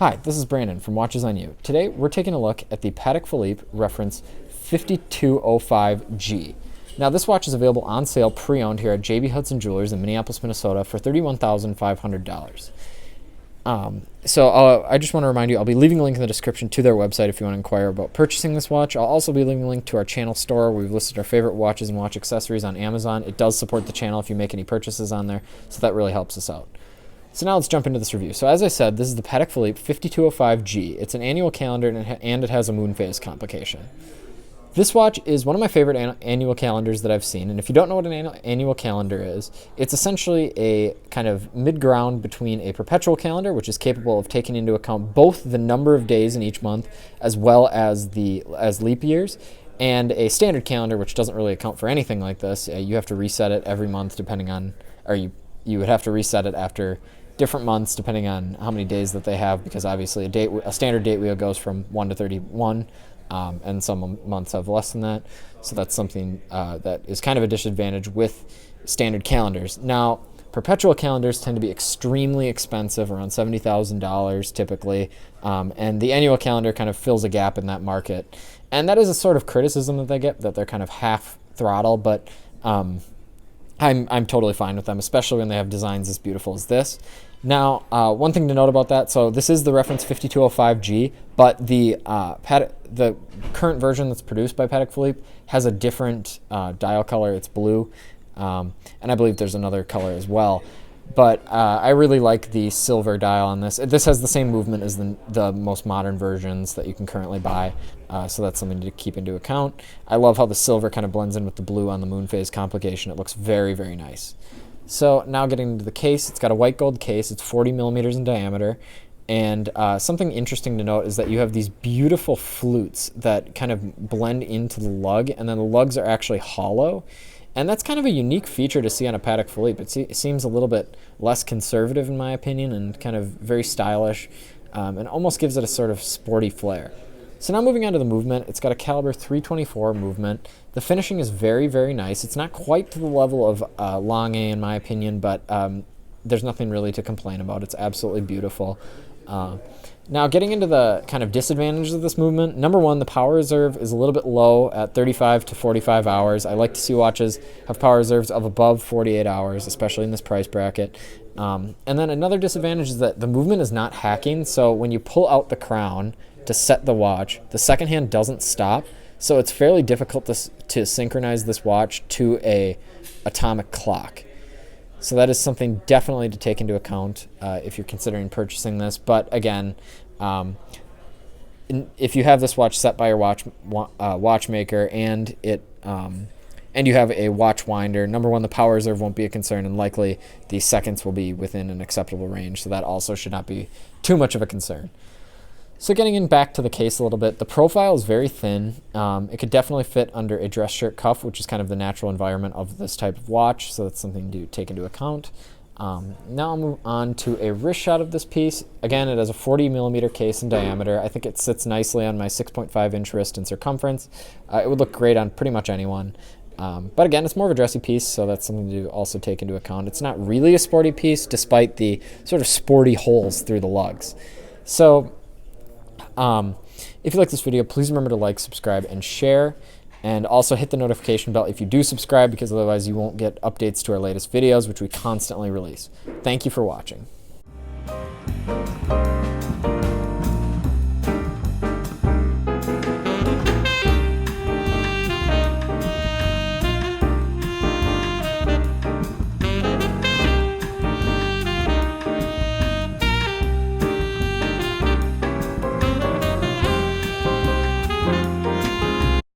Hi, this is Brandon from Watches on You. Today we're taking a look at the Patek Philippe reference 5205G. Now this watch is available on sale pre-owned here at JB Hudson Jewelers in Minneapolis, Minnesota for $31,500. I just want to remind you, I'll be leaving a link in the description to their website if you want to inquire about purchasing this watch. I'll also be leaving a link to our channel store where we've listed our favorite watches and watch accessories on Amazon. It does support the channel if you make any purchases on there, so that really helps us out. So now let's jump into this review. So as I said, this is the Patek Philippe 5205G. It's an annual calendar and it has a moon phase complication. This watch is one of my favorite annual calendars that I've seen. And if you don't know what an annual calendar is, it's essentially a kind of mid-ground between a perpetual calendar, which is capable of taking into account both the number of days in each month as well as leap years, and a standard calendar, which doesn't really account for anything like this. You have to reset it every month depending on, or you would have to reset it after different months depending on how many days that they have, because obviously a standard date wheel goes from 1 to 31, and some months have less than that. So that's something that is kind of a disadvantage with standard calendars. Now, perpetual calendars tend to be extremely expensive, around $70,000 typically, and the annual calendar kind of fills a gap in that market. And that is a sort of criticism that they get, that they're kind of half throttle, but I'm totally fine with them, especially when they have designs as beautiful as this. Now, one thing to note about that, so this is the reference 5205G, but the current version that's produced by Patek Philippe has a different dial color. It's blue, and I believe there's another color as well. But I really like the silver dial on this. This has the same movement as the most modern versions that you can currently buy, so that's something to keep into account. I love how the silver kind of blends in with the blue on the moon phase complication. It looks very, very nice. So now getting into the case, it's got a white gold case. It's 40 millimeters in diameter. And something interesting to note is that you have these beautiful flutes that kind of blend into the lug, and then the lugs are actually hollow. And that's kind of a unique feature to see on a Patek Philippe. It seems a little bit less conservative in my opinion, and kind of very stylish, and almost gives it a sort of sporty flair. So now moving on to the movement, it's got a caliber 324 movement. The finishing is very, very nice. It's not quite to the level of Long A in my opinion, but there's nothing really to complain about. It's absolutely beautiful. Now getting into the kind of disadvantages of this movement, number one, the power reserve is a little bit low at 35 to 45 hours. I like to see watches have power reserves of above 48 hours, especially in this price bracket. And then another disadvantage is that the movement is not hacking, so when you pull out the crown to set the watch, the second hand doesn't stop, so it's fairly difficult to synchronize this watch to a atomic clock. So that is something definitely to take into account if you're considering purchasing this. But again, if you have this watch set by your watchmaker and you have a watch winder, number one, the power reserve won't be a concern, and likely the seconds will be within an acceptable range. So that also should not be too much of a concern. So getting back to the case a little bit, the profile is very thin. It could definitely fit under a dress shirt cuff, which is kind of the natural environment of this type of watch, so that's something to take into account. Now I'll move on to a wrist shot of this piece. Again, it has a 40 millimeter case in diameter. I think it sits nicely on my 6.5 inch wrist in circumference. It would look great on pretty much anyone. But again, it's more of a dressy piece, so that's something to also take into account. It's not really a sporty piece, despite the sort of sporty holes through the lugs. So if you like this video, please remember to like, subscribe, and share. And also hit the notification bell if you do subscribe, because otherwise you won't get updates to our latest videos, which we constantly release. Thank you for watching.